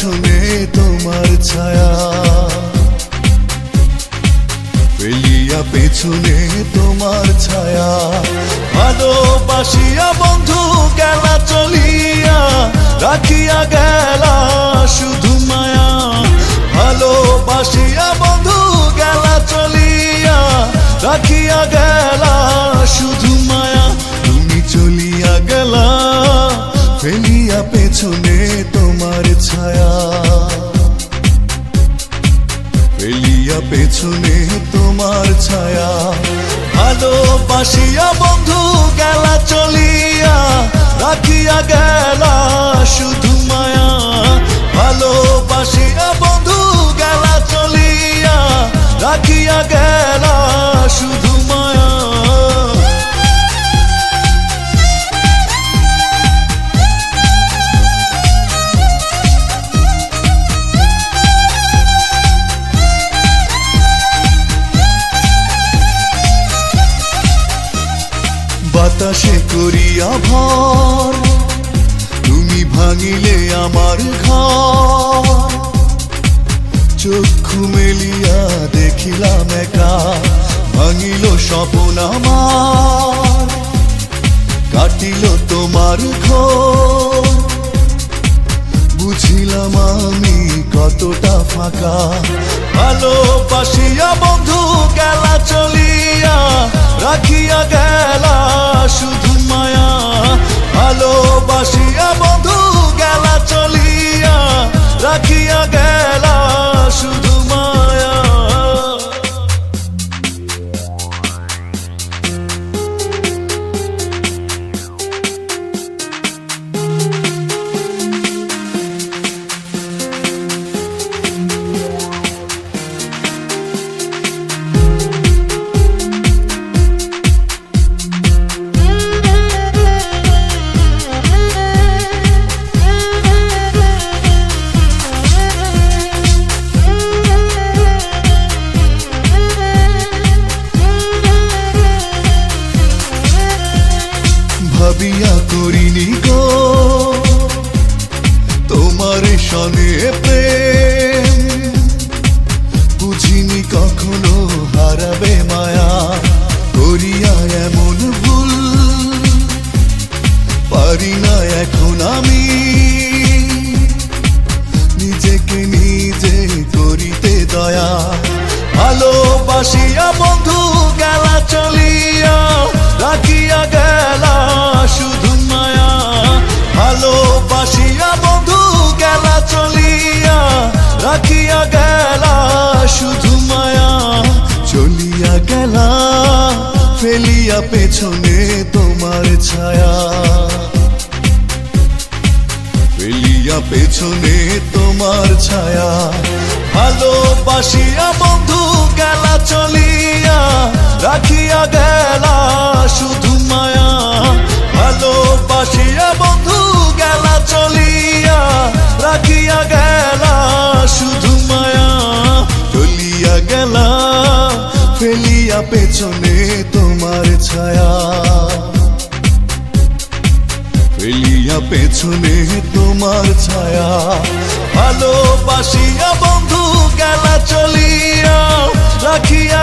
পেছনে তোমার ছায়া, ফেলিয়া পেছনে তোমার ছায়া। ভালোবাসিয়া বন্ধু গেলা চলিয়া, রাখিয়া গেলা শুধু মায়া। ভালোবাসিয়া বন্ধু গেলা চলিয়া, রাখিয়া গেলা শুধু মায়া। তুমি চলিয়া গেলা ফেলিয়া পেছনে তোমার ছায়া, ফেলিয়া পেছনে তোমার ছায়া। ভালোবাসিয়া বন্ধু গেলা চলিয়া, রাখিয়া গেলা শুধু মায়া। ভালোবাসিয়া বন্ধু গেলা চলিয়া, রাখিয়া গেলা শুধু মায়া। বাতাসে করিয়া ভর, তুমি ভাঙিলে আমার ঘর। চক্ষু মেলিয়া দেখিলাম একা, ভাঙিল স্বপ্ন আমার। কাটিল তোমার ঘোর, বুঝিলাম আমি কতটা ফাঁকা। ভালোবাসিয়া বন্ধু গেলা চলিয়া, রাখিয়া গেলা শুধু মায়া। ভালোবাসিয়া বন্ধু গেলা চলিয়া, রাখিয়া গেলা শুধু মায়া। ভাবিয়া করিনি গো তোমার সনে প্রেম, বুঝিনি কখনো হারাবে মায়া। করিয়া এমন ভুল পারি না এখন আমি, নিজেকে নিজে করিতে দয়া। ভালোবাসিয়া বন্ধু গেলা চলিয়া, রাখিয়া গেলা শুধু মায়া। ভালোবাসিয়া বন্ধু গেলা চলিয়া, রাখিয়া গেলা শুধু মায়া। চলিয়া গেলা ফেলিয়া পেছনে তোমার ছায়া, ফেলিয়া পেছনে তোমার ছায়া। ভালোবাসিয়া বন্ধু গেলা চলিয়া, রাখিয়া গেলা শুধু মায়া। ভালোবাসিয়া বন্ধু গেলা চলিয়া, রাখিয়া গেলা শুধু মায়া। চলিয়া গেলা ফেলিয়া পেছনে তোমার ছায়া, ফেলিয়া পেছনে তোমার ছায়া। ভালোবাসিয়া বন্ধু গেলা চলিয়া, রাখিয়া